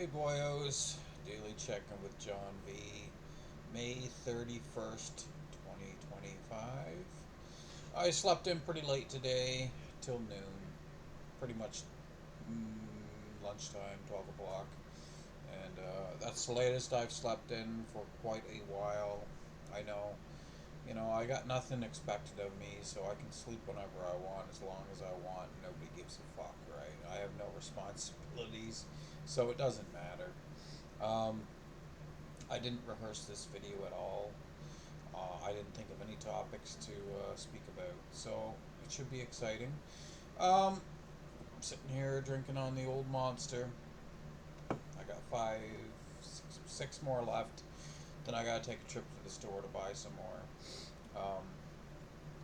Hey boyos, daily check-in with John V. May 31st, 2025. I slept in pretty late today, till noon. Pretty much lunchtime, 12 o'clock. And that's the latest I've slept in for quite a while. I know. I got nothing expected of me, so I can sleep whenever I want, as long as I want. Nobody gives a fuck, right? I have no responsibilities, so it doesn't matter. Um, I didn't rehearse this video at all. I didn't think of any topics to speak about, so it should be exciting. I'm sitting here drinking on the old monster. I got six more left. Then I gotta take a trip to the store to buy some more. Um,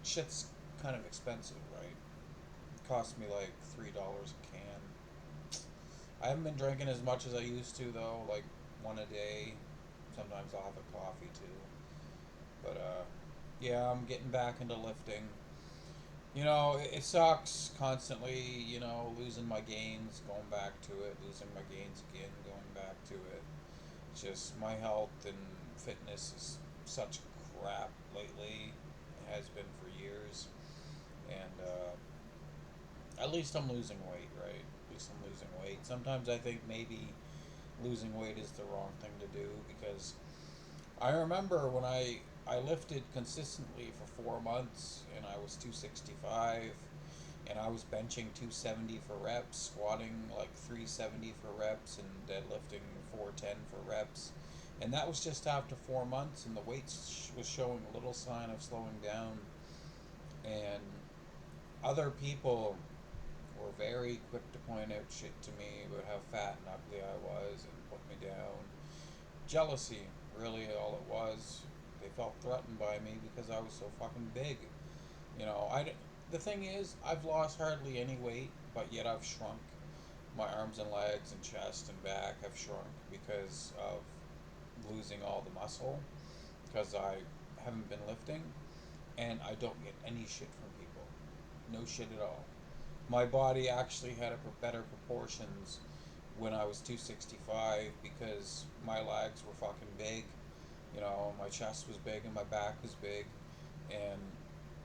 Shit's kind of expensive, right? It cost me like $3 a can. I haven't been drinking as much as I used to though, like one a day. Sometimes I'll have a coffee too. But yeah, I'm getting back into lifting. It sucks constantly, losing my gains, going back to it, losing my gains again, going back to it. It's just my health and fitness is such crap lately. It has been for years. And at least I'm losing weight, right? At least I'm losing weight. Sometimes I think maybe losing weight is the wrong thing to do because I remember when I lifted consistently for 4 months and I was 265 and I was benching 270 for reps, squatting like 370 for reps, and deadlifting 410 for reps. And that was just after 4 months, and the weight was showing a little sign of slowing down. And other people were very quick to point out shit to me about how fat and ugly I was and put me down. Jealousy, really, all it was. They felt threatened by me because I was so fucking big. You know, I. The thing is, I've lost hardly any weight, but yet I've shrunk. My arms and legs and chest and back have shrunk because of losing all the muscle, because I haven't been lifting, and I don't get any shit from people. No shit at all. My body actually had better proportions when I was 265 because my legs were fucking big. My chest was big and my back was big. And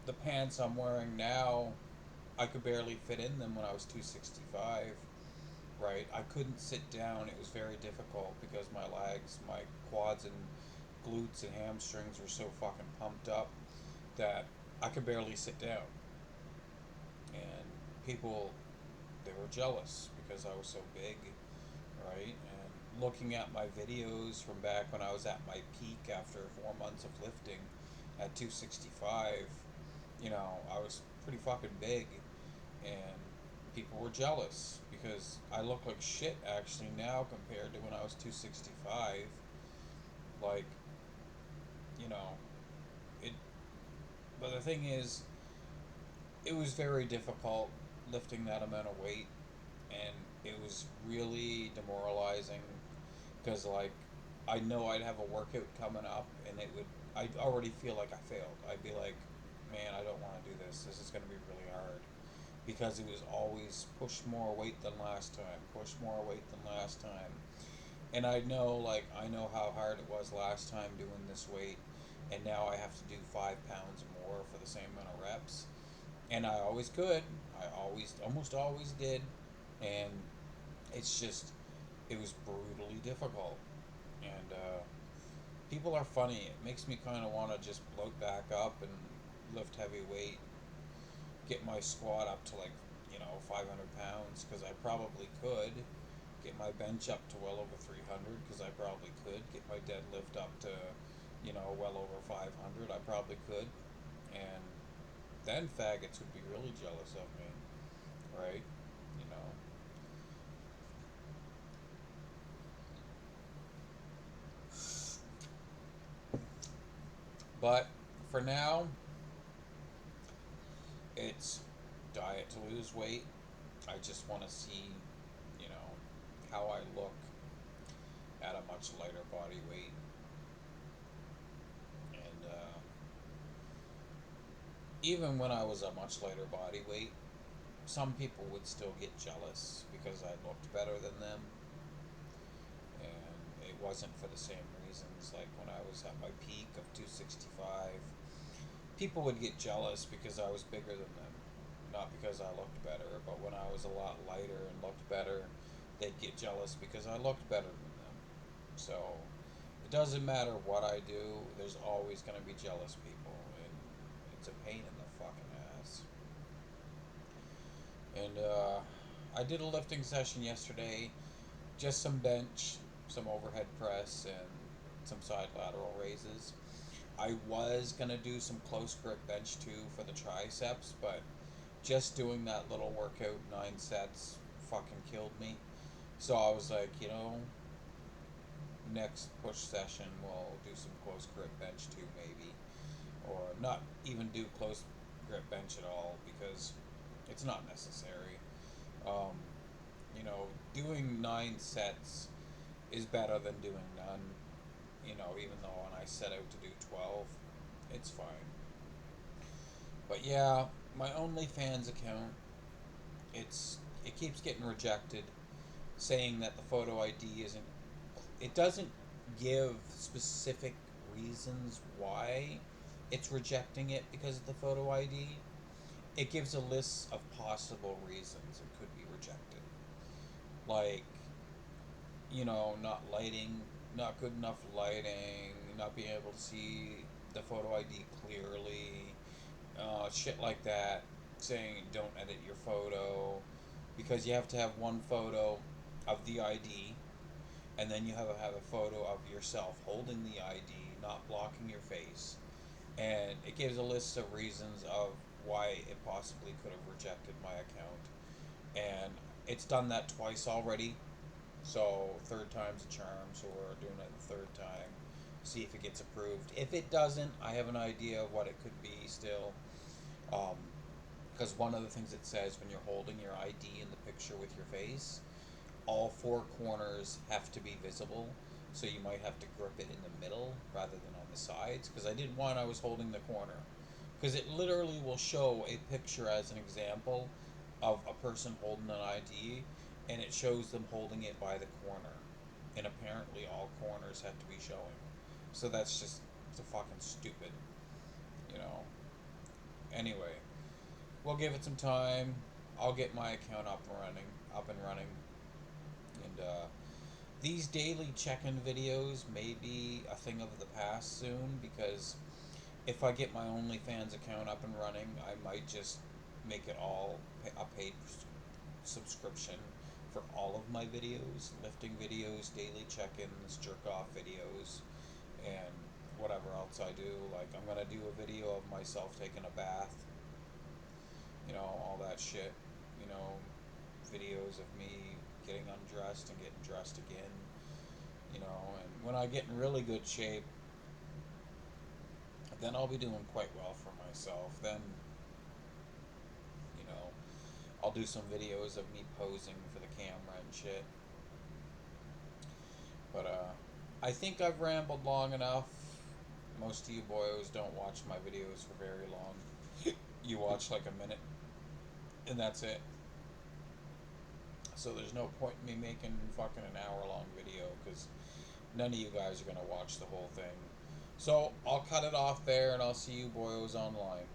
the pants I'm wearing now, I could barely fit in them when I was 265, right? I couldn't sit down. It was very difficult because my legs, my quads and glutes and hamstrings were so fucking pumped up that I could barely sit down. And people, they were jealous because I was so big, right? And looking at my videos from back when I was at my peak after 4 months of lifting at 265, I was pretty fucking big, and people were jealous because I look like shit actually now compared to when I was 265. Like, you know, it, but the thing is, it was very difficult lifting that amount of weight, and it was really demoralizing because like I know I'd have a workout coming up and I'd already feel like I failed. I'd be like, man, I don't want to do this. This is going to be really hard because it was always push more weight than last time, push more weight than last time. And I know how hard it was last time doing this weight, and now I have to do 5 pounds more for the same amount of reps. And I always could. Almost always did. And it's just, it was brutally difficult. And people are funny. It makes me kind of want to just bloat back up and lift heavy weight, get my squat up to like, 500 pounds, because I probably could. Get my bench up to well over 300, because I probably could. Get my deadlift up to, well over 500. I probably could. And then faggots would be really jealous of me, right? You know. But for now, it's diet to lose weight. I just want to see, you know, how I look at a much lighter body weight. And even when I was a much lighter body weight, some people would still get jealous because I looked better than them. wasn't for the same reasons. Like when I was at my peak of 265, people would get jealous because I was bigger than them, not because I looked better. But when I was a lot lighter and looked better, they'd get jealous because I looked better than them. So it doesn't matter what I do, there's always going to be jealous people, and it's a pain in the fucking ass. And I did a lifting session yesterday, just some bench, some overhead press, and some side lateral raises. I was gonna do some close grip bench too for the triceps, but just doing that little workout, 9 sets, fucking killed me. So I was like, next push session we'll do some close grip bench too, maybe, or not even do close grip bench at all because it's not necessary. Um, doing 9 sets is better than doing none. Even though when I set out to do 12, it's fine. But yeah, my OnlyFans account, it keeps getting rejected, saying that the photo ID isn't. It doesn't give specific reasons why it's rejecting it because of the photo ID. It gives a list of possible reasons it could be rejected, like not lighting, not good enough lighting, not being able to see the photo ID clearly, shit like that, saying don't edit your photo because you have to have one photo of the ID, and then you have a photo of yourself holding the ID, not blocking your face, and it gives a list of reasons of why it possibly could have rejected my account, and it's done that twice already. So third time's a charm. So we're doing it the third time. See if it gets approved. If it doesn't, I have an idea of what it could be still. Because one of the things it says when you're holding your ID in the picture with your face, all four corners have to be visible. So you might have to grip it in the middle rather than on the sides. Because I didn't want I was holding the corner. Because it literally will show a picture as an example of a person holding an ID, and it shows them holding it by the corner. And apparently all corners have to be showing. So that's just so fucking stupid, you know. Anyway, we'll give it some time. I'll get my account up and running. And these daily check-in videos may be a thing of the past soon because if I get my OnlyFans account up and running, I might just make it all a paid subscription for all of my videos, lifting videos, daily check-ins, jerk-off videos, and whatever else I do. Like, I'm going to do a video of myself taking a bath, all that shit, videos of me getting undressed and getting dressed again, and when I get in really good shape, then I'll be doing quite well for myself. Then, you know, I'll do some videos of me posing for the camera and shit. But I think I've rambled long enough. Most of you boys don't watch my videos for very long. You watch like a minute, and that's it. So there's no point in me making fucking an hour-long video because none of you guys are gonna watch the whole thing. So I'll cut it off there, and I'll see you boys online.